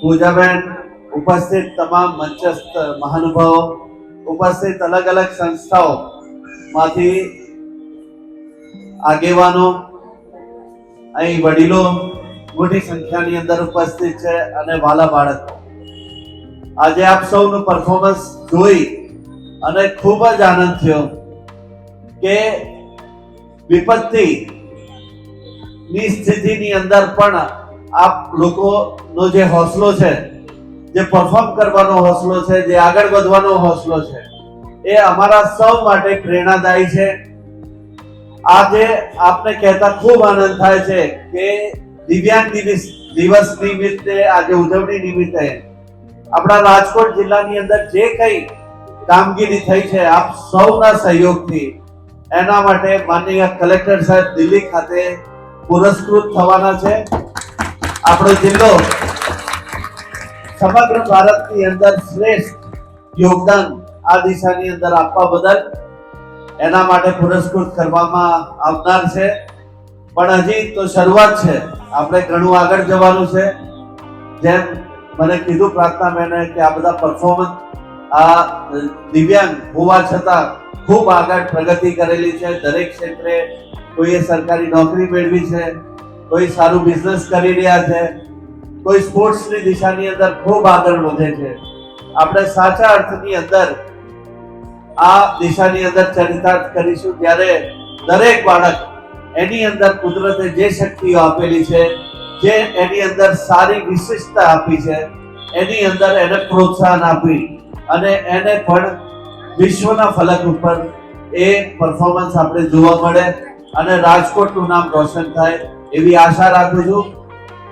પૂજાબેન, ઉપસ્થિત તમામ મંચસ્થ મહાનુભાવો, ઉપસ્થિત અલગ અલગ સંસ્થાઓમાંથી આગેવાનો, અહીં વડીલો મોટી સંખ્યાની અંદર ઉપસ્થિત છે અને વાલા બાળકો, આજે આપ સૌનું પરફોર્મન્સ જોઈ અને ખૂબ જ આનંદ થયો કે વિપત્તિ ની સ્થિતિની અંદર પણ આપ લોકોનો જે હોસલો છે, જે પરફોર્મ કરવાનો હોસલો છે, જે આગળ વધવાનો હોસલો છે, એ અમારા સૌ માટે પ્રેરણાદાયી છે. આજે આપને કહેતા ખૂબ આનંદ થાય છે કે દિવ્યાંગ દિવસ નિમિત્તે, આજે ઉજવણી નિમિત્તે આપણા રાજકોટ જિલ્લાની અંદર જે કંઈ કામગીરી થઈ છે આપ સૌના સહયોગથી, એના માટે માનનીય કલેક્ટર સાહેબ દિલ્હી ખાતે પુરસ્કૃત થવાના છે. આપણો જિલ્લો સમગ્ર ભારતની અંદર શ્રેષ્ઠ યોગદાન આ દિશાની અંદર આપવા બદલ એના માટે પુરસ્કૃત કરવામાં આવનાર છે. પણ હજી તો શરૂઆત છે, આપણે ઘણું આગળ જવાનું છે. જેમ મને કીધું પ્રાર્થના બેને કે આ બધા પરફોર્મન્સ, આ દિવ્યાંગ હોવા છતાં ખૂબ આગળ પ્રગતિ કરેલી છે. દરેક ક્ષેત્રે કોઈએ સરકારી નોકરી મેળવી છે, કોઈ સારું બિઝનેસ કરી રહ્યા છે, કોઈ સ્પોર્ટ્સની દિશાની અંદર ખૂબ આગળ વધે છે. આપણે સાચા અર્થની અંદર આ દિશાની અંદર ચરિતાર્થ કરીશું ત્યારે દરેક બાળક એની અંદર કુદરતે જે શક્તિઓ આપેલી છે, જે એની અંદર સારી વિશેષતા આપી છે, એની અંદર એને પ્રોત્સાહન આપી અને એને પણ વિશ્વના ફલક ઉપર એ પરફોર્મન્સ આપણે જોવા મળે અને રાજકોટનું નામ રોશન થાય એવી આશા રાખું છું.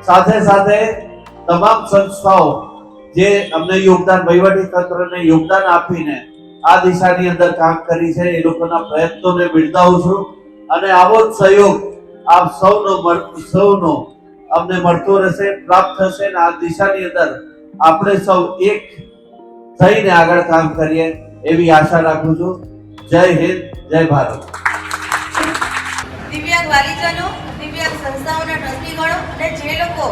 સાથે સાથે તમામ સંસ્થાઓ જે અમને યોગદાન, વહીવટી તંત્રને યોગદાન આપીને આ દિશાની અંદર કામ કરી છે, એ લોકોના પ્રયત્નોને બિરદાવું છું અને આવો જ સહયોગ આપ સૌનો અમને મળતો રહેશે, પ્રાપ્ત થશે અને આ દિશાની અંદર આપણે સૌ એક થઈને આગળ કામ કરીએ એવી આશા રાખું છું. જય હિન્દ, જય ભારત. દિવ્યાંગ વાલીજનો, દિવ્યાંગ સંસ્થાઓના ટ્રસ્ટીગણો અને જે લોકો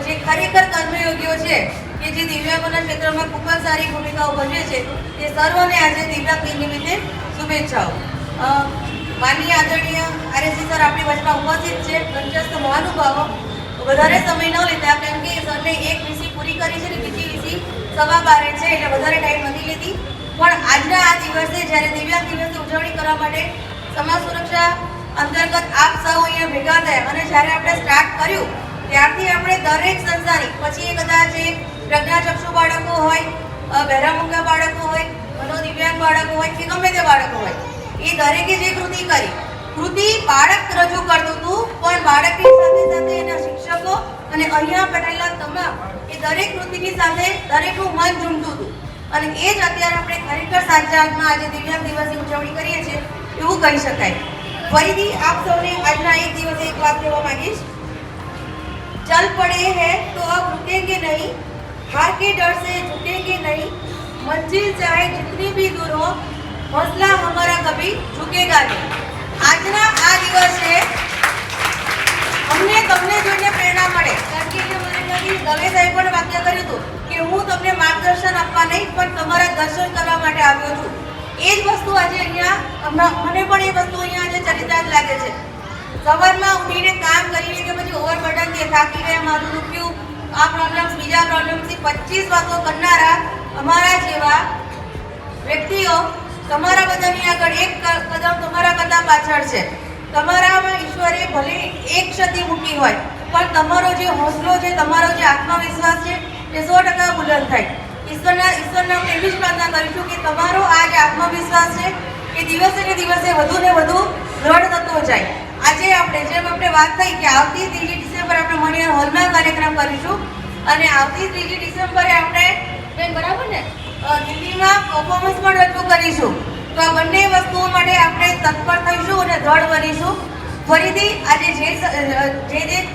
જે ખરેખર કર્મયોગીઓ છે કે જે દિવ્યાંગોના ક્ષેત્રમાં ખૂબ જ સારી ભૂમિકાઓ ભજવે છે, તે સર્વને આજે દિવ્યાંગ દિન નિમિત્તે શુભેચ્છાઓ. માનનીય આદરણીય આરએસજી સર આપણી વચમાં ઉપસ્થિત છે. મંચસ્થ મહાનુભાવો, વધારે સમય ન લેતા કેમ કે સરને એક વિષય પૂરી કરી છે ને બીજી વિષય 12:15 છે, એટલે વધારે ટાઈમ નથી લેતી. પણ આજના આ દિવસે જ્યારે દિવ્યાંગ દિવસની ઉજવણી કરવા માટે સમાજ સુરક્ષા અંતર્ગત આપ સૌ અહીંયા ભેગા થયા અને જ્યારે આપણે સ્ટાર્ટ કર્યું ત્યારથી આપણે દરેક સંસ્થાની, પછી એ કદાચ પ્રજ્ઞાચક્ષુ બાળકો હોય, બહેરામૂંગા બાળકો હોય, મનોદિવ્યાંગ બાળકો હોય કે ગમે તે બાળકો હોય, એ દરેકે જે કૃતિ બાળક રજૂ કરતું હતું, પણ બાળકની સાથે સાથે એના શિક્ષકો અને અહીંયા બેઠેલા તમામ એ દરેક કૃતિની સાથે દરેકનું મન ઝૂમતું હતું. અને એ જ અત્યારે આપણે ખરેખર સાચા અર્થમાં આજે દિવ્યાંગ દિવસની ઉજવણી કરીએ છીએ એવું કહી શકાય. ફરીથી આપ સૌને આજના એક દિવસે એક વાત કહેવા માંગીશ. चल पड़े हैं तो अब रुकेंगे नहीं, हार के डर से झुकेंगे नहीं, मंजिल चाहे जितनी भी दूर हो, हौसला हमारा कभी झुकेगा नहीं. આજના આ દિવસે અમને તમને જોઈને પ્રેરણા મળે, કારણ કે મને કદી દવે સાહેબ પણ વાક્ય કર્યું હતું કે હું તમને માર્ગદર્શન આપવા નહીં પણ તમારા દર્શન કરવા માટે આવ્યો છું. એ જ વસ્તુ આજે અહીંયા મને પણ એ વસ્તુ અહીંયા આજે ચરિતાર્થ લાગે છે. સવારમાં ઉઠીને કામ કરીને કે પછી ઓવરબર્ડન કે થાકી ગયા, મારું દુખ્યું, આ પ્રોબ્લેમ્સ, બીજા પ્રોબ્લેમ્સથી 25 વાતો કરનારા અમારા જેવા વ્યક્તિઓ તમારા બધાની આગળ એક કદમ તમારા કરતાં પાછળ છે. તમારામાં ઈશ્વરે ભલે એક ક્ષતિ મૂકી હોય પણ તમારો જે હોસલો છે, તમારો જે આત્મવિશ્વાસ છે એ 100% બુલંદ થાય. ઈશ્વરના આપણે એવી જ પ્રાર્થના કરીશું કે તમારો આ જે આત્મવિશ્વાસ છે એ દિવસે ને દિવસે વધુ ને વધુ દ્રઢ થતો જાય. આજે જેમ આપણે વાત થઈ કે આવતી 3 ડિસેમ્બર આપણે મળીને હોલમાં કાર્યક્રમ કરીશું અને આવતી 3 ડિસેમ્બરે આપણે બરાબર ને દિલ્હીમાં પરફોર્મન્સ પણ રજૂ કરીશું. તો આ બંને વસ્તુઓ માટે આપણે તત્પર થઈશું અને દ્રઢ બનીશું. ફરીથી આજે જે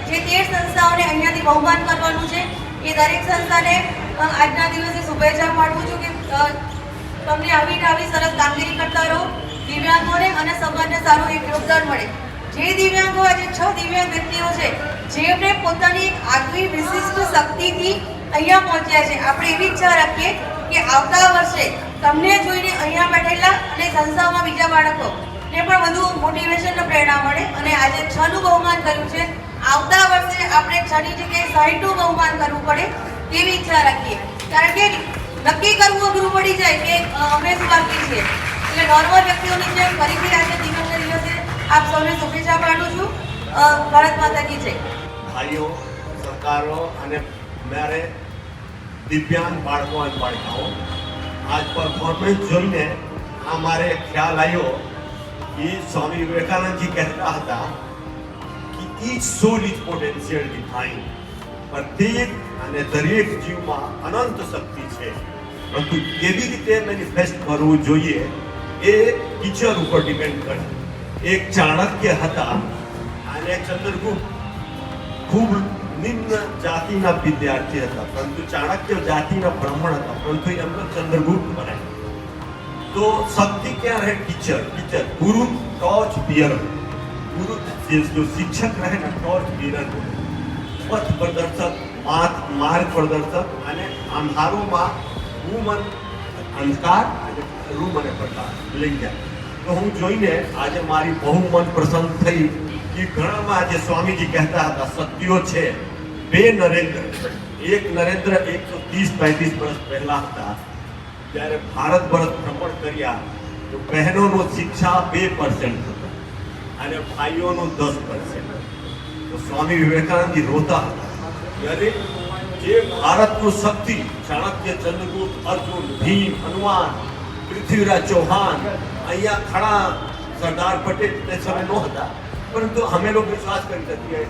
13 સંસ્થાઓને અહીંયાથી બહુમાન કરવાનું છે એ દરેક સંસ્થાને આજના દિવસે શુભેચ્છા પાઠવું છું કે તમને આવી સરસ કામગીરી કરતા રહો, દિવ્યાંગોને અને સમાજને સારું એક યોગદાન મળે. જે દિવ્યાંગો આજે 6 દિવ્યાંગ વ્યક્તિઓ છે જેમને પોતાની એક આગવી વિશિષ્ટ શક્તિથી અહીંયા પહોંચ્યા છે. આપણે એવી ઈચ્છા રાખીએ કે આવતા વર્ષે તમને જોઈને અહીંયા બેઠેલા અને સંસ્થામાં બીજા બાળકોને પણ વધુ મોટિવેશન અને પ્રેરણા મળે. અને આજે 6નું બહુમાન કર્યું છે, આવતા વર્ષે આપણે 6ની જગ્યાએ 60નું બહુમાન કરવું પડે તેવી ઈચ્છા રાખીએ. કારણ કે નક્કી કરવું અઘરું પડી જાય કે અમે શું બાકી છીએ. એટલે નોર્મલ વ્યક્તિઓની જેમ ફરીથી આજે દિવ્યાંગ દિવસે આપ સૌને શુભેચ્છા પાઠવું છું. ભારત માતા કી જય. ભાઈઓ, સરકારો અને મારે દિવ્યાંગ બાળકો અને બાળકાઓ આજ પરફોર્મન્સ જોઈને મારે ખ્યાલ આવ્યો કે સ્વામી વિવેકાનંદજી કહેતા હતા કે each soul is potential divine. પ્રત્યેક અને દરેક જીવમાં અનંત શક્તિ છે, પરંતુ કેવી રીતે મેનિફેસ્ટ કરવું જોઈએ એ ટીચર ઉપર ડિપેન્ડ કરે. એક ચાણક્ય હતા અને ચંદ્રગુપ્ત ખૂબ નિમ્ન જાતિના વિદ્યાર્થી હતા, પરંતુ ચાણક્ય જાતિના બ્રાહ્મણ હતા, પરંતુ એમનો ચંદ્રગુપ્ત બનાવ્યો. તો શક્તિ ક્યાં રહે? ટીચર ગુરુ ટોર્ચ બિયર. ગુરુ जो शिक्षक रहे ना टॉर्च बियर, पथ प्रदर्शक, मार्ग प्रदर्शक અને અંધારોમાં રૂમન અંધકાર અને રૂમ અને પ્રકાશ લઈ જાય. તો હું જોઈને આજે મારી બહુ મન પ્રસન્ન થઈ કે ઘણામાં જે સ્વામીજી કહેતા હતા સત્યો છે. બે નરેન્દ્ર, એક નરેન્દ્ર 130-35 વર્ષ પહેલા હતા જ્યારે ભારત વર્ષ ભ્રમણ કર્યા તો બહેનોનો શિક્ષા 2% હતો અને ભાઈઓનો 10%. તો સ્વામી વિવેકાનંદજી રોતા હતા ત્યારે જે ભારતનું શક્તિ ચાણક્ય, ચંદ્રગુપ્ત, અર્જુન, ભીમ, હનુમાન, પૃથ્વીરાજ ચૌહાણ, અહીંયા ખડા સરદાર પટેલ તે સમય નહોતા, પરંતુ અમે લોકો વિશ્વાસ કરી શકીએ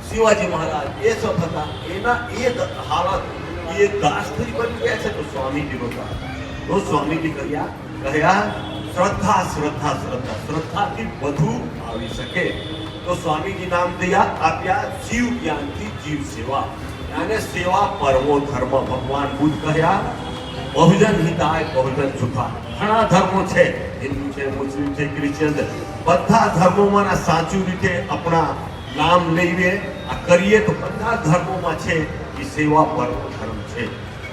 શિવાજી મહારાજ એ સબ હતા, એના એ હાલત એ દાસથી બની ગયા છે. તો સ્વામીજી રોતા હતા. તો સ્વામીજી કહ્યા શ્રદ્ધા શ્રદ્ધા શ્રદ્ધા, શ્રદ્ધાથી બધું આવી શકે. તો સ્વામીજી નામ આપ્યા શિવ જ્ઞાનથી જીવ સેવા, અને સેવા પરમો ધર્મ. ભગવાન બુદ્ધ કહ્યા બહુજન હિતાય બહુજન સુખાય. ઘણા ધર્મો છે, હિન્દુ છે, મુસ્લિમ છે, ક્રિશ્ચિયન છે, બધા ધર્મોમાં સાચું રીતે આપણા નામ લઈએ આ કરીએ તો બધા ધર્મોમાં છે એ સેવા પરમો ધર્મ છે.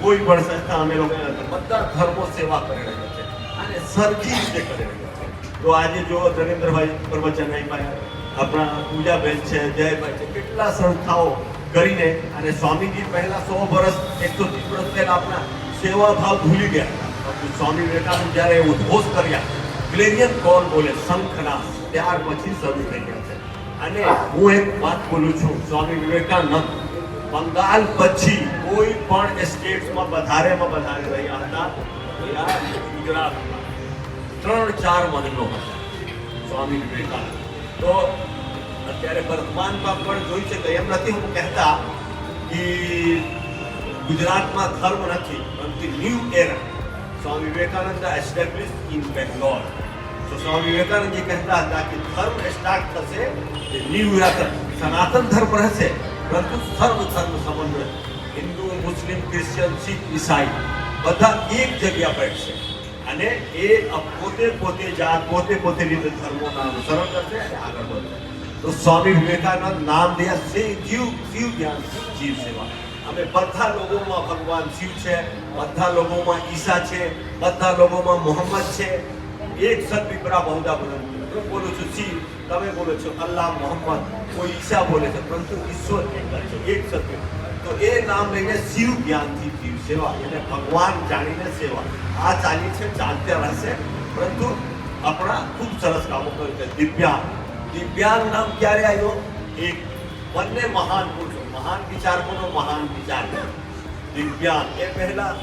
કોઈ પણ સંસ્થા અમે લોકો બધા ધર્મો સેવા કરી રહ્યા છે અને સરખી રીતે કરી રહ્યા છે. તો આજે જો નરેન્દ્રભાઈ પ્રવચન આપ્યા, આપણા પૂજાબેન છે, જયભાઈ છે, કેટલા સંસ્થાઓ કરીને અને સ્વામીજી પહેલા 100 વર્ષ 130 વર્ષ પહેલા આપણા સેવા ભાવ ભૂલી ગયા. સ્વામી વિવેકાનંદ જ્યારે ઉદ્ઘોષ કર્યા, ક્લેરિયન કોલ બોલે શંખના, ત્યાર પછી શરૂ થઈ ગયા છે. અને હું એક વાત બોલું છું, સ્વામી વિવેકાનંદ બંગાળ પછી કોઈ પણ સ્ટેટ્સમાં વધારેમાં વધારે રહ્યા હતા. ગુજરાતમાં 3-4 મહિનો હતા સ્વામી વિવેકાનંદ. તો અત્યારે વર્તમાનમાં પણ જોઈ છે તો એમ નથી હું કહેતા કે ગુજરાતમાં ધર્મ નથી, પરંતુ new era Swami Vivekananda establish in Bangalore. તો સ્વામી વિવેકાનંદજી કહેતા હતા કે ધર્મ સ્ટાર્ટ થશે એ ન્યૂ એરા, સનાતન ધર્મ રહેશે પરંતુ સર્વ ધર્મ સમન્વય, હિન્દુ, મુસ્લિમ, ક્રિશ્ચિયન, શીખ, ઈસાઈ બધા એક જગ્યા બેઠશે અને એ પોતે જાત પોતે રીતે ધર્મોના અનુસરણ કરશે અને આગળ વધશે. તો સ્વામી વિવેકાનંદ નામ દિયા સે જીવ જ્ઞાન જીવ સેવા. અમે બધા લોકોમાં ભગવાન શિવ છે, બધા લોકોમાં ઈસા છે, બધા લોકોમાં મોહમ્મદ છે. એક સત વિપરા બહુધા બુલંદ. હું બોલું છું શિવ, તમે બોલો છો અલ્લાહ, મોહમ્મદ, કોઈ ઈસા બોલે છે, પરંતુ ઈશ્વર એક છે, એક સત્ય. તો એ નામ લઈને શિવ જ્ઞાનથી જીવ સેવા, એટલે ભગવાન જાણીને સેવા. આ ચાલી છે, ચાલતા રહેશે. પરંતુ આપણા ખૂબ સરસ કામો કર્યું છે. દિવ્યાંગ નામ ક્યારે આવ્યો? એક બંને મહાન પુરુષો, મહાન વિચારકોનો મહાન વિચાર. દિવ્યાંગ એ પહેલા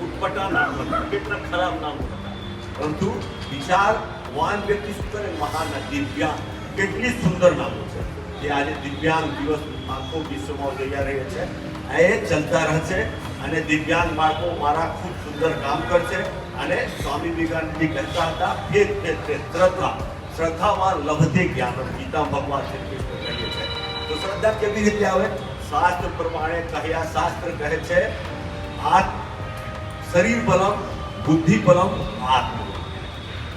ઉટપટા નામ હતા, કેટલા ખરાબ નામ હતા, પરંતુ વિચારવાન વ્યક્તિ શું કરે? મહાન. દિવ્યાંગ કેટલી સુંદર નામો છે. જે આજે દિવ્યાંગ દિવસ આખો વિશ્વમાં ઉજવાઈ રહ્યો છે, એ ચાલતા રહેશે અને દિવ્યાંગ બાળકો મારા ખૂબ સુંદર કામ કરશે. અને સ્વામી વિવેકાનંદજી કહેતા હતા શ્રદ્ધામાં લભતે જ્ઞાન. ગીતા ભગવાન શ્રી કૃષ્ણ કહે છે. તો શ્રદ્ધા કેવી રીતે આવે? શાસ્ત્ર પ્રમાણે કહ્યા, શાસ્ત્ર કહે છે શરીર બલમ બુદ્ધિ બલમ આત્મ.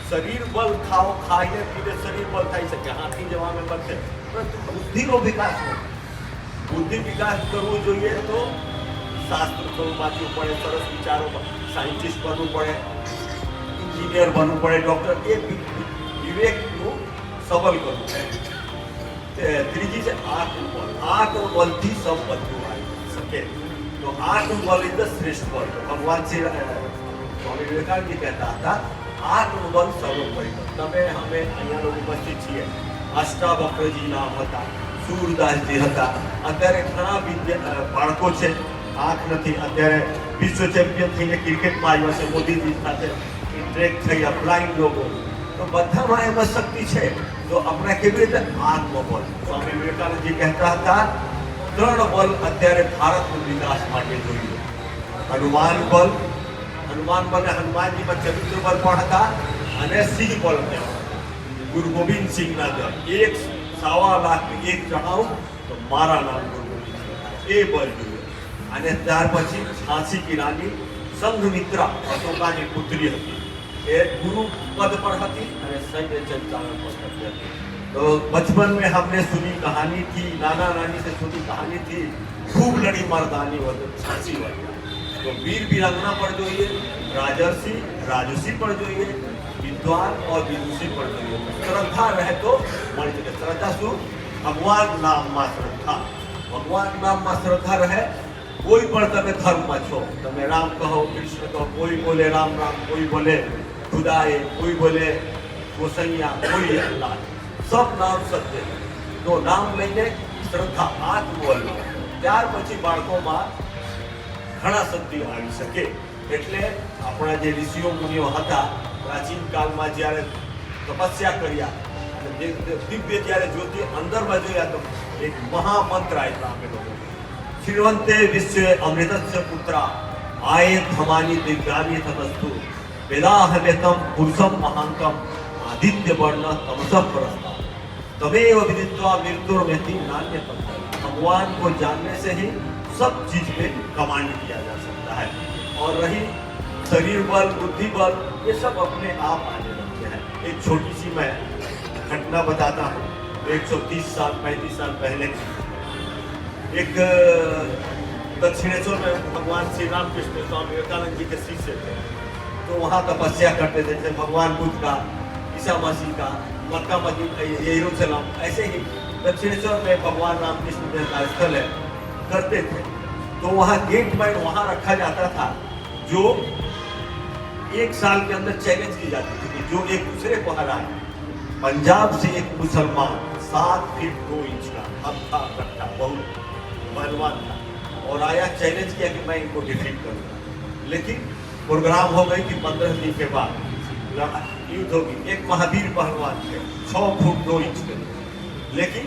શરીર બલ ખાઈએ પીને શરીર બલ થઈ શકે, હાથી જવામાં બનશે, પરંતુ બુદ્ધિનો વિકાસ નથી. બુદ્ધિ વિકાસ કરવો જોઈએ તો શાસ્ત્ર થોડું વાંચવું પડે, સરસ વિચારો, સાયન્ટિસ્ટ બનવું પડે, એન્જિનિયર બનવું પડે, ડૉક્ટર, એ વિવેકનું સબલ કરવું પડે. ત્રીજી છે આત્મબળ. આત્મબળથી સૌ બધું આવી શકે. તો આત્મબળ ઇઝ ધ શ્રેષ્ઠ બળ. ભગવાન શ્રી સ્વામી વિવેકાનંદજી કહેતા હતા આત્મબળ સર્વોપરી. તમે અમે અહીંયા લોકો ઉપસ્થિત છીએ, અષ્ટાવક્રજી નામ હતા, સૂરદાસજી હતા, અત્યારે ઘણા બાળકો છે, આંખ નથી, અત્યારે વિશ્વ ચેમ્પિયન થઈને ક્રિકેટમાં આવ્યા છે, મોદીજી સાથે ટ્રેક થયા, બ્લાઇન્ડ લોકો. તો બધામાં એમાં શક્તિ છે. તો આપણે કેવી રીતે આત્મબળ. સ્વામી વિવેકાનંદજી કહેતા હતા 3 બળ અત્યારે ભારતના વિકાસ માટે જોઈએ. હનુમાન બળ, હનુમાન બળ હનુમાનજીમાં ચરિત્ર બળ પણ હતા, અને સિંહ બળ કહેવાય. ગુરુ ગોવિંદ સિંહના દળ 1.25 લાખ એક જણાવું તો મારા નામ ગુરુ ગોવિંદ સિંહ, એ બળ જોઈએ. અને ત્યાર પછી ઝાંસી કી રાની સંઘમિત્રા અશોકાની પુત્રી હતી, એ ગુरु पद पर हती और सैन्य संचालन पर करती थी. तो बचपन में हमने सुनी कहानी थी, नाना नानी से सुनी कहानी थी, खूब लड़ी मर्दानी झांसी वाली. तो वीर वीरांगना पर જોઈએ, राजर्षि राजसी पर જોઈએ, विद्वान और विदुषी पर જોઈએ. श्रद्धा रहे तो मળી શકે. श्रद्धा શું? ભગવાન નામમાં શ્રદ્ધા. ભગવાન નામમાં શ્રદ્ધા રહે. કોઈ પણ તમે ધર્મમાં છો, તમે રામ કહો, કૃષ્ણ કહો, કોઈ બોલે રામ રામ, કોઈ બોલે खुदाए, कोई बोले गोसैया, कोई अल्लाह, सब नाम सत्य. तो नाम લઈને શ્રદ્ધા આત્મબળ. ત્યાર પછી બાળકોમાં ઘણા શક્તિઓ આવી શકે. એટલે આપણા જે ઋષિઓ મુનિઓ હતા પ્રાચીન કાળમાં જ્યારે તપસ્યા કર્યા અને દિવ્ય જ્યારે જ્યોતિ અંદરમાં જોયા તો એક મહામંત્ર આપ્યા આપણે લોકો. શ્રીવંતે વિશ્વે અમૃતસ્ય પુત્રા આયે ધમાની દિવ્યાની તપસ્તુ वेदाहमेतम पुरुषम महांतम आदित्य वर्ण तमस परस्ता तमेव विदित्वा मृत्युर्मेति नान्य पन्था. भगवान को जानने से ही सब चीज पे कमांड किया जा सकता है. और रही शरीर बल, बुद्धि बल, ये सब अपने आप आने लगते हैं. एक छोटी सी मैं घटना बताता हूँ. 130 साल 35 साल पहले एक दक्षिणेश्वर में भगवान श्री राम कृष्ण स्वामी विवेकानंद जी के शिष्य थे. तो वहाँ तपस्या करते थे, जैसे भगवान बुद्ध का, ईसा मसीह का, मक्का मदीना, यरूशलेम, ऐसे ही दक्षिणेश्वर में भगवान रामकृष्ण देव का स्थल है, करते थे. तो वहाँ गेट मैन वहाँ रखा जाता था, जो 1 साल के अंदर चैलेंज की जाती थी कि जो एक दूसरे को हराए. पंजाब से एक मुसलमान 7 फीट 2 इंच का अब था, कट्टा बहुत बलवान था, और आया चैलेंज किया कि मैं इनको डिफीट करूँगा. लेकिन प्रोग्राम हो गई कि 15 दिन के बाद युद्ध होगी. एक महावीर पहलवान थे 6 फुट 2 इंच के, लेकिन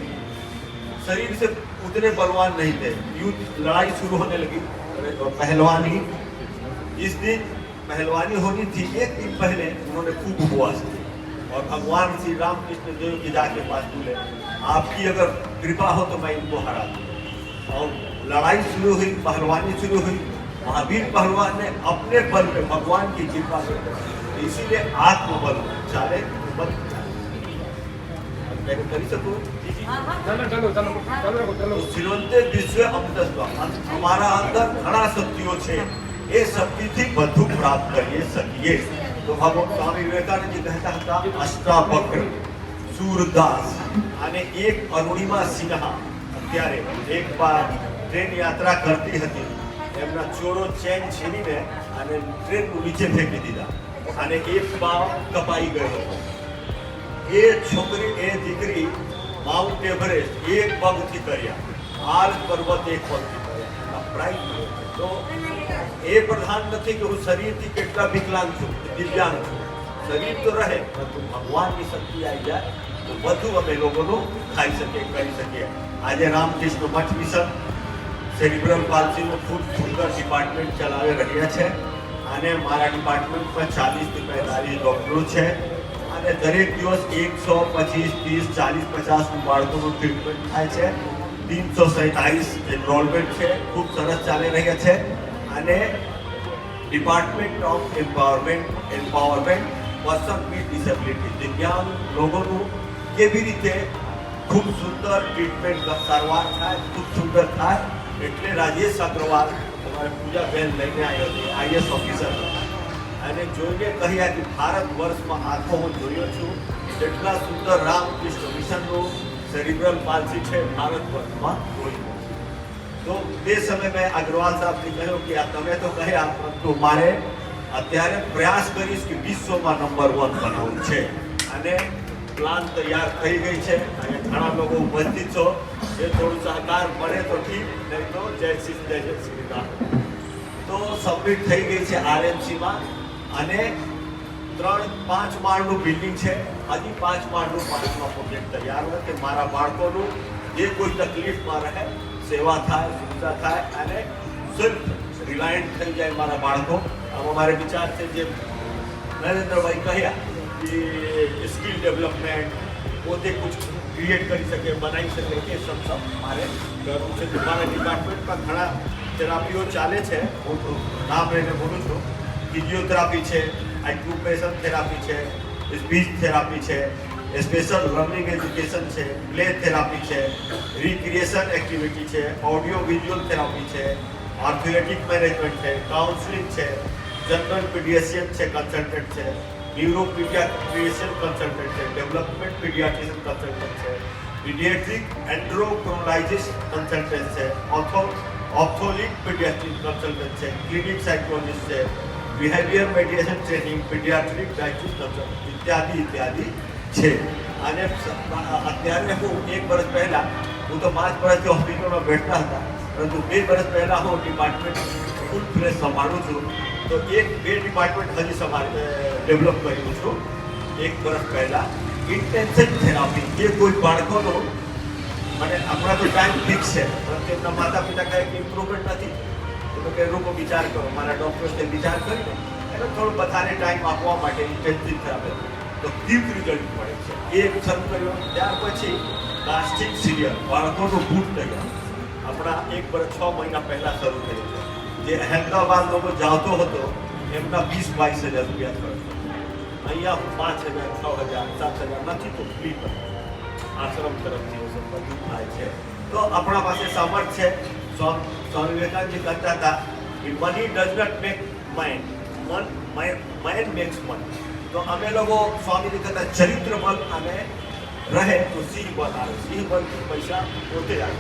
शरीर से उतने बलवान नहीं थे. युद्ध लड़ाई शुरू होने लगी. पहलवानी जिस दिन पहलवानी होनी थी, 1 दिन पहले उन्होंने खूब उपवास किया और भगवान श्री रामकृष्ण देव की जाके पास बोले आपकी अगर कृपा हो तो मैं इनको हरा दूँ. और लड़ाई शुरू हुई, पहलवानी शुरू हुई. महावीर पहलवान ने अपने बल पे भगवान की कृपा से, इसीलिए आत्मबल चाले बल करी सकूं. श्रीवंते विश्व अमृतस्व. हमारा अंदर घણા શક્તિઓ છે, એ શક્તિથી બધું પ્રાપ્ત કરી શકીએ. તો ભગવાન સ્વામી વિવેકાનંદજી કહેતા હતા અષ્ટાવક્ર, સૂરદાસ અને એક અરુણિમા સિન્હા. અત્યારે એક વાર ટ્રેન યાત્રા કરતી હતી, એમના ચોરો ચેન છીનીને અને ટ્રેનનું નીચે ફેંકી દીધા અને એક પાવ કપાઈ ગયો હતો. એ છોકરી, એ દીકરી માઉન્ટ એવરેસ્ટ 1 પગથી કર્યા, આલ્પ પર્વત 1 પગથી કર્યા. પ્રાઇઝ મળ્યો. તો એ પ્રધાન નથી કે હું શરીરથી કેટલા વિકલાંગ છું, દિવ્યાંગ છું. શરીર તો રહે, પરંતુ ભગવાનની શક્તિ આવી જાય તો બધું અમે લોકોનું ખાઈ શકીએ, કરી શકીએ. આજે રામકૃષ્ણ મઠ મિશન સેરિબ્રલ પાલ્સીનું ખૂબ સુંદર ડિપાર્ટમેન્ટ ચલાવી રહ્યા છે. અને મારા ડિપાર્ટમેન્ટમાં 40 થી 45 ડૉક્ટરો છે અને દરેક દિવસ 125, 30, 40, 50 બાળકોનું ટ્રીટમેન્ટ થાય છે. 347 એનરોલમેન્ટ છે, ખૂબ સરસ ચાલી રહ્યા છે. અને department of empowerment person with disability, દિવ્યાંગ લોકોનું કેવી રીતે ખૂબ સુંદર ટ્રીટમેન્ટ સારવાર થાય, ખૂબ સુંદર થાય. એટલે રાજેશ અગ્રવાલ અમારે પૂજાબેન લઈને આવ્યો હતી, આઈએસ ઓફિસર અને જોઈને કહ્યા કે ભારત વર્ષમાં આખો હું જોયો છું જેટલા સુંદર રામકૃષ્ણ મિશનનું સેરિબ્રલ પાલ્સી છે ભારત વર્ષમાં જોયું. તો તે સમયે મેં અગ્રવાલ સાહેબને કહ્યું કે આ તમે તો કહ્યા પરંતુ મારે અત્યારે પ્રયાસ કરીશ કે વિશ્વમાં નંબર 1 બનાવવું છે અને પ્લાન તૈયાર થઈ ગઈ છે અને ઘણા લોકો ઉપસ્થિત છો. જે થોડું સહકાર મળે તો ઠીક, નહીં તો જય શ્રી રામ. તો સબમિટ થઈ ગઈ છે આરએમસીમાં અને 3-5 માળનું બિલ્ડિંગ છે. હજી 5 માળનું 5મા પ્રોજેક્ટ તૈયાર હોય કે મારા બાળકોનું જે કોઈ તકલીફમાં રહે સેવા થાય, સુવિધા થાય અને સેલ્ફ રિલાયન્ટ થઈ જાય મારા બાળકો. આમાં મારે વિચાર છે જે નરેન્દ્રભાઈ કહ્યા કે સ્કિલ ડેવલપમેન્ટ પોતે કુછ ક્રિએટ કરી શકે, બનાવી શકે, એ સબ મારે કરવું છે. મારા ડિપાર્ટમેન્ટમાં ઘણા થેરાપીઓ ચાલે છે, હું નામ લઈને બોલું છું. ફિઝિયોથેરાપી છે, એક્યુપ્રેશર થેરાપી છે, સ્પીચ થેરાપી છે, સ્પેશિયલ લર્નિંગ એજ્યુકેશન છે, પ્લે થેરાપી છે, રિક્રિએશન એક્ટિવિટી છે, ઓડિયો વિઝ્યુઅલ થેરાપી છે, ઓર્થોપેડિક મેનેજમેન્ટ છે, કાઉન્સલિંગ છે, જનરલ પીડિયાટ્રિશિયન છે, કન્સલ્ટન્ટ છે, ન્યુરો પીડિયાટ્રિશિયન કન્સલ્ટન્ટ છે, ડેવલપમેન્ટ પીડિયાટ્રિશિયન કન્સલ્ટન્ટ છે, પીડિયાટ્રિક એન્ડ્રોક્રોનાઇટિસ કન્સલ્ટન્ટ છે, ઓપ્થોલિક પીડિયાટ્રિક કન્સલ્ટન્ટ છે, ક્લિનિક સાયકોલોજીસ્ટ છે, behaviour meditation training, paediatric dietitian consultant ઇત્યાદિ છે. અને અત્યારે હું 1 વર્ષ પહેલાં, હું તો 5 વર્ષથી હોસ્પિટલમાં બેઠતા હતા, પરંતુ 2 વર્ષ પહેલાં હું ડિપાર્ટમેન્ટ ફૂલ ફ્લેશ સંભાળું છું. તો 1-2 ડિપાર્ટમેન્ટ હજી ડેવલપ કર્યું છું. 1 વર્ષ પહેલાં ઇન્ટેન્સિવ થેરાપી, જે કોઈ બાળકોનો મને હમણાં તો ટાઈમ ફિક્સ છે પણ તેમના માતા પિતા કહે કે ઇમ્પ્રુવમેન્ટ નથી, તો કે રૂપો વિચાર કરો. મારા ડૉક્ટર્સને વિચાર કરીને એને થોડો વધારે ટાઈમ આપવા માટે ઇન્ટેન્સિવ થેરાપી તો ક્વિક રિઝલ્ટ મળે છે. એ શરૂ કર્યો. ત્યાર પછી પ્લાસ્ટિક સિરિયલ, બાળકોનું બૂટ તૈયાર, આપણા 1 વર્ષ 6 મહિના પહેલાં શરૂ થયું છે. જે અહેમદાબાદ લોકો જાતો હતો એમના 20-22 હજાર રૂપિયા ખર્ચ. અહીંયા હું 5,000, 6,000, 7,000 નથી તો ફ્રી પર આશ્રમ તરફથી બધું થાય છે. તો આપણા પાસે સામર્થ છે. સ્વામી વિવેકાનંદજી કહેતા હતા કે money does not make man, man makes money. તો અમે લોકો સ્વામીજી કહેતા ચરિત્ર બળ અને રહે તો સિંહ બળ આવે. સિંહ બળથી પૈસા પોતે આવે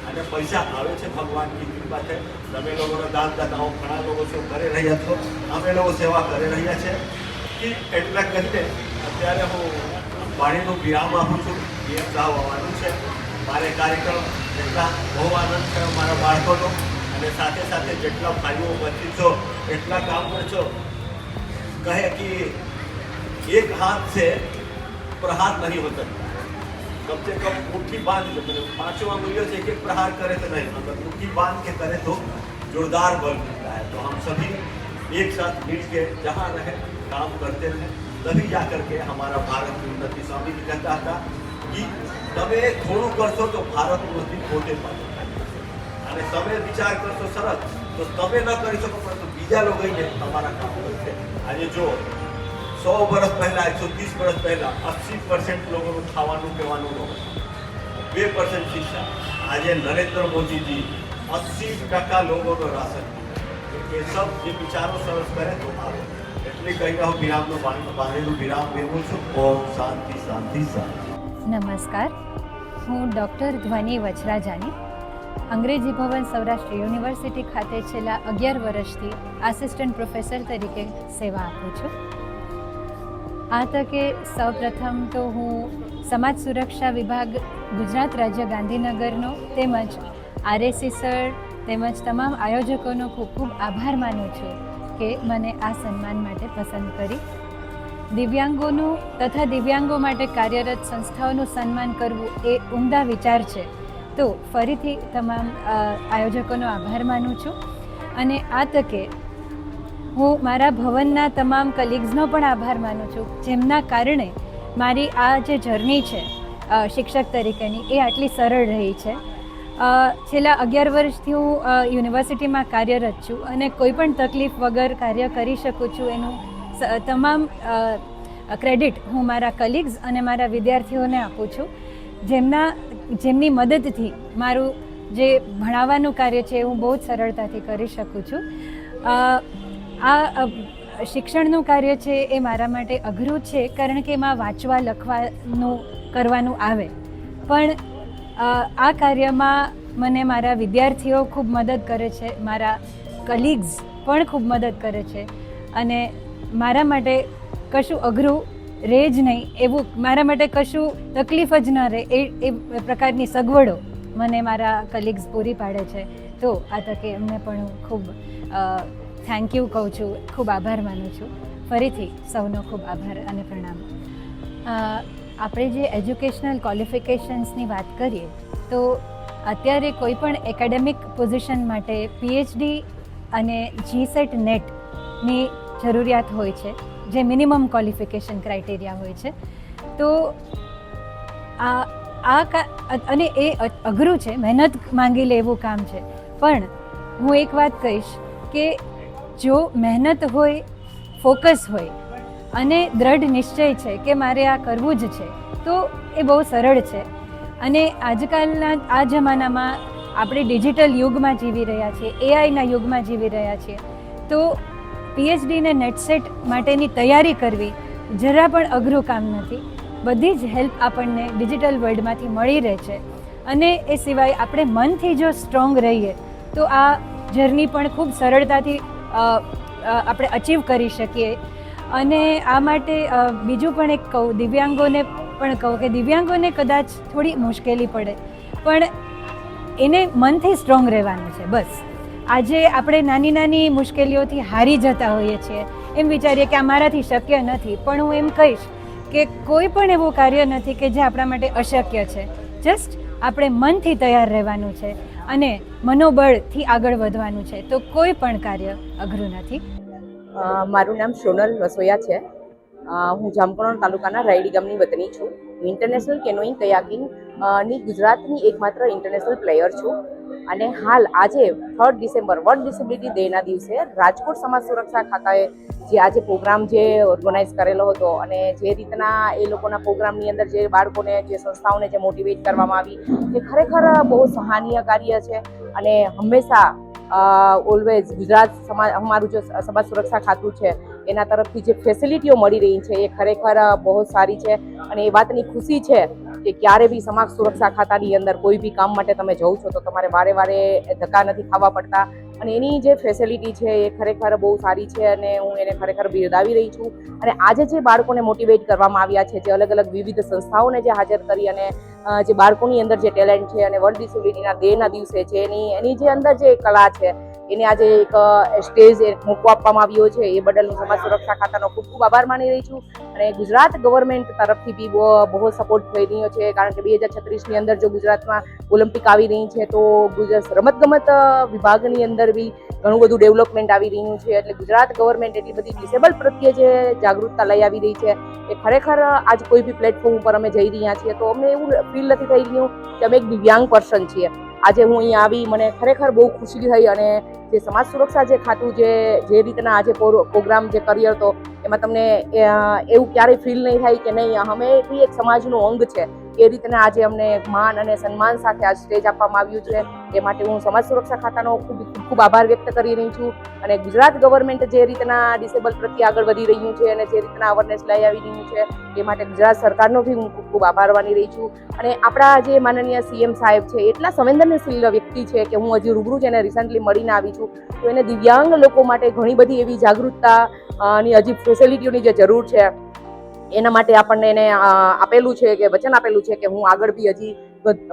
અને પૈસા આવે છે ભગવાનની કૃપા છે. તમે લોકોના દાનદાતાઓ ઘણા લોકો છો, કરી રહ્યા છો, અમે લોકો સેવા કરી રહ્યા છે. એટલા કહીને અત્યારે હું વાણીનું વિરામ આપું છું. એ સાવ આવવાનું છે મારે કાર્યક્રમ. એટલા બહુ આનંદ થયો મારા બાળકોનો અને સાથે સાથે જેટલા ભાઈઓ બચી છો એટલા કામ કરશો. કહે કે એક हाथ से प्रहार नहीं हो सकता, कम से कम मुट्ठी बांध के, मतलब 5वां मूल्य से एक प्रहार करे तो नहीं, अगर मुट्ठी बांध के करे तो जोरदार बल मिलता है. तो हम सभी एक साथ मिल के जहाँ रहे काम करते रहे, तभी जा करके हमारा भारत की उन्नति. स्वामी जी कहता था कि તમે થોડું કરશો તો ભારત ઉન્નતિ પોતે પાછું થાય અને તમે વિચાર કરશો સરસ તો તમે ન કરી શકો પરંતુ બીજા લોકો તમારા કામ કરશે. આજે જો 100 વર્ષ પહેલા, 130 વર્ષ પહેલા 80% લોકોનું ખાવાનું પીવાનું ન હતું, 2% શિક્ષા. આજે નરેન્દ્ર મોદીજી 80% લોકોનો રાશન. એ સબ જે વિચારો સરસ કરે તો આવે. એટલે કહીને હું વિરામનું વાણીનું વિરામ મેળવું છું. ઓમ શાંતિ શાંતિ શાંતિ. નમસ્કાર, હું ડૉક્ટર ધ્વનિ વચરાજાની અંગ્રેજી ભવન સૌરાષ્ટ્ર યુનિવર્સિટી ખાતે છેલ્લા 11 વર્ષથી આસિસ્ટન્ટ પ્રોફેસર તરીકે સેવા આપું છું. આ તકે સૌપ્રથમ તો હું સમાજ સુરક્ષા વિભાગ ગુજરાત રાજ્ય ગાંધીનગરનો તેમજ આરએસી સર તેમજ તમામ આયોજકોનો ખૂબ ખૂબ આભાર માનું છું કે મને આ સન્માન માટે પસંદ કરી. દિવ્યાંગોનું તથા દિવ્યાંગો માટે કાર્યરત સંસ્થાઓનું સન્માન કરવું એ ઉમદા વિચાર છે. તો ફરીથી તમામ આયોજકોનો આભાર માનું છું અને આ તકે હું મારા ભવનના તમામ કલીગ્સનો પણ આભાર માનું છું, જેમના કારણે મારી આ જે જર્ની છે શિક્ષક તરીકેની એ આટલી સરળ રહી છે. છેલ્લા 11 વર્ષથી હું યુનિવર્સિટીમાં કાર્યરત છું અને કોઈ પણ તકલીફ વગર કાર્ય કરી શકું છું. એનું તમામ ક્રેડિટ હું મારા કલીગ્સ અને મારા વિદ્યાર્થીઓને આપું છું, જેમની મદદથી મારું જે ભણાવવાનું કાર્ય છે એ હું બહુ જ સરળતાથી કરી શકું છું. શિક્ષણનું કાર્ય છે એ મારા માટે અઘરું છે, કારણ કે એમાં વાંચવા લખવાનું કરવાનું આવે, પણ આ કાર્યમાં મને મારા વિદ્યાર્થીઓ ખૂબ મદદ કરે છે, મારા કલીગ્સ પણ ખૂબ મદદ કરે છે, અને મારા માટે કશું અઘરું રહે જ નહીં એવું, મારા માટે કશું તકલીફ જ ન રહે એ પ્રકારની સગવડો મને મારા કલીગ્સ પૂરી પાડે છે. તો આ તકે એમને પણ હું ખૂબ થેન્ક યુ કહું છું, ખૂબ આભાર માનું છું. ફરીથી સૌનો ખૂબ આભાર અને પ્રણામ. આપણે જે એજ્યુકેશનલ ક્વોલિફિકેશન્સની વાત કરીએ તો અત્યારે કોઈ પણ એકેડેમિક પોઝિશન માટે પીએચડી અને GSET નેટની જરૂરિયાત હોય છે, જે મિનિમમ ક્વોલિફિકેશન ક્રાઇટેરિયા હોય છે. તો અને એ અઘરું છે, મહેનત માંગી લે એવું કામ છે. પણ હું એક વાત કહીશ કે જો મહેનત હોય, ફોકસ હોય અને દ્રઢ નિશ્ચય છે કે મારે આ કરવું જ છે, તો એ બહુ સરળ છે. અને આજકાલના આ જમાનામાં આપણે ડિજિટલ યુગમાં જીવી રહ્યા છીએ, એઆઈના યુગમાં જીવી રહ્યા છીએ, તો પીએચડી ને નેટસેટ માટેની તૈયારી કરવી જરા પણ અઘરું કામ નથી. બધી જ હેલ્પ આપણને ડિજિટલ વર્લ્ડમાંથી મળી રહે છે. અને એ સિવાય આપણે મનથી જો સ્ટ્રોંગ રહીએ તો આ જર્ની પણ ખૂબ સરળતાથી આપણે અચીવ કરી શકીએ. અને આ માટે બીજું પણ એક કહું, દિવ્યાંગોને પણ કહું કે દિવ્યાંગોને કદાચ થોડી મુશ્કેલી પડે, પણ એને મનથી સ્ટ્રોંગ રહેવાનું છે. બસ આજે આપણે નાની નાની મુશ્કેલીઓથી હારી જતા હોઈએ છીએ, એમ વિચારીએ કે આ મારાથી શક્ય નથી, પણ હું એમ કહીશ કે કોઈ પણ એવું કાર્ય નથી કે જે આપણા માટે અશક્ય છે. જસ્ટ આપણે મનથી તૈયાર રહેવાનું છે અને મનોબળથી આગળ વધવાનું છે, તો કોઈ પણ કાર્ય અઘરું નથી. મારું નામ સોનલ વસોયા છે. હું જામકંડોળ તાલુકાના રાયડી ગામની વતની છું. ઇન્ટરનેશનલ કેનોઈંગ કયાકિંગ ની ગુજરાતની એકમાત્ર ઇન્ટરનેશનલ પ્લેયર છું. અને હાલ આજે 3 ડિસેમ્બર વર્લ્ડ ડિસેબિલિટી ડેના દિવસે રાજકોટ સમાજ સુરક્ષા ખાતાએ જે આજે પ્રોગ્રામ જે ઓર્ગેનાઇઝ કરેલો હતો, અને જે રીતના એ લોકોના પ્રોગ્રામની અંદર જે બાળકોને, જે સંસ્થાઓને જે મોટિવેટ કરવામાં આવી, એ ખરેખર બહુ સહાનીય કાર્ય છે. અને હંમેશા ઓલવેઝ ગુજરાત સમાજ, અમારું જે સમાજ સુરક્ષા ખાતું છે એના તરફથી જે ફેસિલિટીઓ મળી રહી છે એ ખરેખર બહુ સારી છે. અને એ વાતની ખુશી છે કે ક્યારે બી સમાજ સુરક્ષા ખાતાની અંદર કોઈ બી કામ માટે તમે જાઓ છો તો તમારે વારે વારે ધક્કા નથી ખાવા પડતા. અને એની જે ફેસિલિટી છે એ ખરેખર બહુ સારી છે, અને હું એને ખરેખર બિરદાવી રહી છું. અને આજે જે બાળકોને મોટિવેટ કરવામાં આવ્યા છે, જે અલગ અલગ વિવિધ સંસ્થાઓને જે હાજર કરી અને જે બાળકોની અંદર જે ટેલેન્ટ છે, અને વર્લ્ડ ડિસેબિલિટીના ડેના દિવસે છે એની જે અંદર જે કલા છે એને આજે એક સ્ટેજ મૂકવા આપવામાં આવ્યો છે, એ બદલ હું સમાજ સુરક્ષા ખાતાનો ખૂબ ખૂબ આભાર માની રહી છું. અને ગુજરાત ગવર્મેન્ટ તરફથી બી બહુ સપોર્ટ થઈ રહ્યો છે, કારણ કે 2036ની અંદર જો ગુજરાતમાં ઓલિમ્પિક આવી રહી છે તો રમતગમત વિભાગની અંદર બી ઘણું બધું ડેવલપમેન્ટ આવી રહ્યું છે. એટલે ગુજરાત ગવર્મેન્ટ એટલી બધી ડિસેબલ પ્રત્યે જે જાગૃતતા લઈ આવી રહી છે એ ખરેખર આજ કોઈ બી પ્લેટફોર્મ ઉપર અમે જઈ રહ્યા છીએ તો અમને એવું ફીલ નથી થઈ રહ્યું કે અમે એક દિવ્યાંગ પર્સન છીએ. આજે હું અહીંયા આવી, મને ખરેખર બહુ ખુશી થઈ. અને જે સમાજ સુરક્ષા જે ખાતું જે રીતના આજે પ્રોગ્રામ જે કર્યો હતો એમાં તમને એવું ક્યારેય ફીલ નહીં થાય કે નહીં અમે બી એક સમાજનું અંગ છે. એ રીતના આજે અમને માન અને સન્માન સાથે આ સ્ટેજ આપવામાં આવ્યું છે. એ માટે હું સમાજ સુરક્ષા ખાતાનો ખૂબ ખૂબ આભાર વ્યક્ત કરી રહી છું. અને ગુજરાત ગવર્મેન્ટ જે રીતના ડિસેબલ પ્રત્યે આગળ વધી રહ્યું છે અને જે રીતના અવેરનેસ લઈ આવી રહ્યું છે એ માટે ગુજરાત સરકારનો બી હું ખૂબ ખૂબ આભાર માની રહી છું. અને આપણા જે માનનીય CM સાહેબ છે એટલા સંવેદનશીલ વ્યક્તિ છે કે હું હજી રૂબરૂ જ એને રિસન્ટલી મળીને આવી છું. તો એને દિવ્યાંગ લોકો માટે ઘણી બધી એવી જાગૃતતા ની હજી ફેસિલિટીઓની જે જરૂર છે એના માટે આપણને એને આપેલું છે કે વચન આપેલું છે કે હું આગળ બી હજી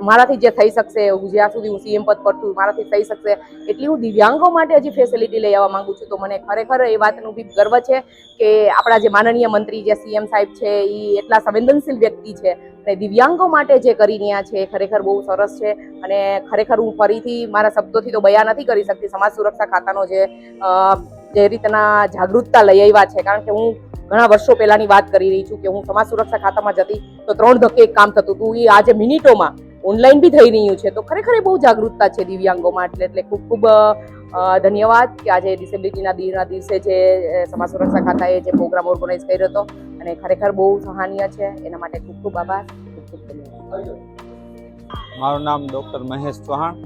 મારાથી જે થઈ શકશે, જ્યાં સુધી હું CM પદ પર છું મારાથી થઈ શકશે એટલી હું દિવ્યાંગો માટે હજી ફેસિલિટી લઈ આવવા માંગુ છું. તો મને ખરેખર એ વાતનું બી ગર્વ છે કે આપણા જે માનનીય મંત્રી જે CM સાહેબ છે એ એટલા સંવેદનશીલ વ્યક્તિ છે અને દિવ્યાંગો માટે જે કરી રહ્યા છે એ ખરેખર બહુ સરસ છે. અને ખરેખર હું ફરીથી મારા શબ્દોથી તો બયાન નથી કરી શકતી સમાજ સુરક્ષા ખાતાનો જે રીતના જાગૃતતા લઈ આવ્યા છે. કારણ કે હું ઘણા વર્ષો પહેલાની વાત કરી રહી છું કે હું સમાજ સુરક્ષા ખાતામાં જતી તો 3 ધક્કે એક કામ થતું હતું, એ આજે મિનિટોમાં ઓનલાઈન બી થઈ રહ્યું છે. તો ખરેખર એ બહુ જાગૃતતા છે દિવ્યાંગોમાં. એટલે ખૂબ ખૂબ ધન્યવાદ કે આજે ડિસેબિલિટીના દિવસે જે સમાજ સુરક્ષા ખાતાએ જે પ્રોગ્રામ ઓર્ગેનાઇઝ કર્યો હતો અને ખરેખર બહુ સહાનીય છે. એના માટે ખૂબ ખૂબ આભાર, ખૂબ ખૂબ ધન્યવાદ. મારું નામ ડૉક્ટર મહેશ ચૌહાણ,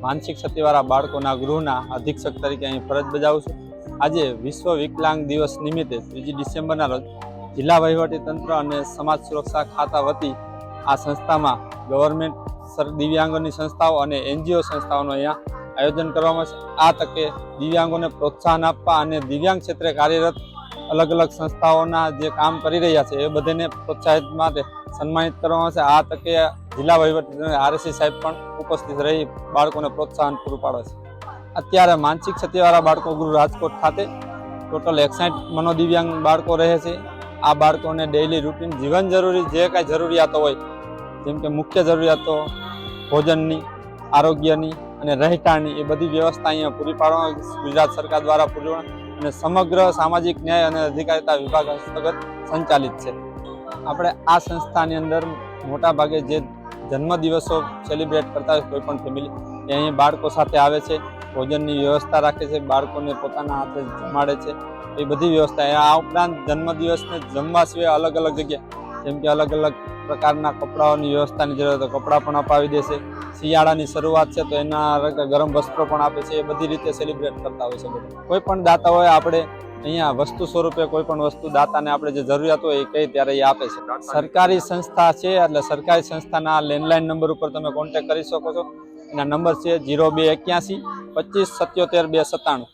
માનસિક ક્ષતિવાળા બાળકોના ગૃહના અધિક્ષક તરીકે અહીં ફરજ બજાવું છું. આજે વિશ્વ વિકલાંગ દિવસ નિમિત્તે 3 ડિસેમ્બરના રોજ જિલ્લા વહીવટીતંત્ર અને સમાજ સુરક્ષા ખાતા વતી આ સંસ્થામાં ગવર્મેન્ટ દિવ્યાંગોની સંસ્થાઓ અને NGO સંસ્થાઓનું અહીંયા આયોજન કરવામાં છે. આ તકે દિવ્યાંગોને પ્રોત્સાહન આપવા અને દિવ્યાંગ ક્ષેત્રે કાર્યરત અલગ અલગ સંસ્થાઓના જે કામ કરી રહ્યા છે એ બધાને પ્રોત્સાહિત માટે સન્માનિત કરવામાં છે. આ તકે જિલ્લા વહીવટી RSC સાહેબ પણ ઉપસ્થિત રહી બાળકોને પ્રોત્સાહન પૂરું પાડે છે. અત્યારે માનસિક ક્ષતિવાળા બાળકો ગૃહ રાજકોટ ખાતે ટોટલ 61 મનોદિવ્યાંગ બાળકો રહે છે. આ બાળકોને ડેઇલી રૂટીન જીવન જરૂરી જે કાંઈ જરૂરિયાતો હોય, જેમ કે મુખ્ય જરૂરિયાતો ભોજનની, આરોગ્યની અને રહેઠાણની, એ બધી વ્યવસ્થા અહીંયા પૂરી પાડવામાં ગુજરાત સરકાર દ્વારા પૂરી અને સમગ્ર સામાજિક ન્યાય અને અધિકારિતા વિભાગ હસ્તગત સંચાલિત છે. આપણે આ સંસ્થાની અંદર મોટા ભાગે જે જન્મદિવસો સેલિબ્રેટ કરતા હોય કોઈ પણ ફેમિલી એ અહીં બાળકો સાથે આવે છે, ભોજનની વ્યવસ્થા રાખે છે, બાળકોને પોતાના હાથે જમાડે છે, એ બધી વ્યવસ્થા. આ ઉપરાંત જન્મદિવસને જમવા સિવાય અલગ અલગ જગ્યા જેમ કે અલગ અલગ પ્રકારના કપડાઓની વ્યવસ્થાની જરૂર હોય તો કપડાં પણ અપાવી દેશે. શિયાળાની શરૂઆત છે તો એના ગરમ વસ્ત્રો પણ આપે છે. એ બધી રીતે સેલિબ્રેટ કરતા હોય છે. કોઈ પણ દાતા હોય આપણે અહીંયા વસ્તુ સ્વરૂપે કોઈ પણ વસ્તુ દાતાને આપણે જે જરૂરિયાત હોય એ કહી ત્યારે એ આપે છે. સરકારી સંસ્થા છે એટલે સરકારી સંસ્થાના લેન્ડલાઇન નંબર ઉપર તમે કોન્ટેક્ટ કરી શકો છો. એના નંબર છે 0281 25 77 297.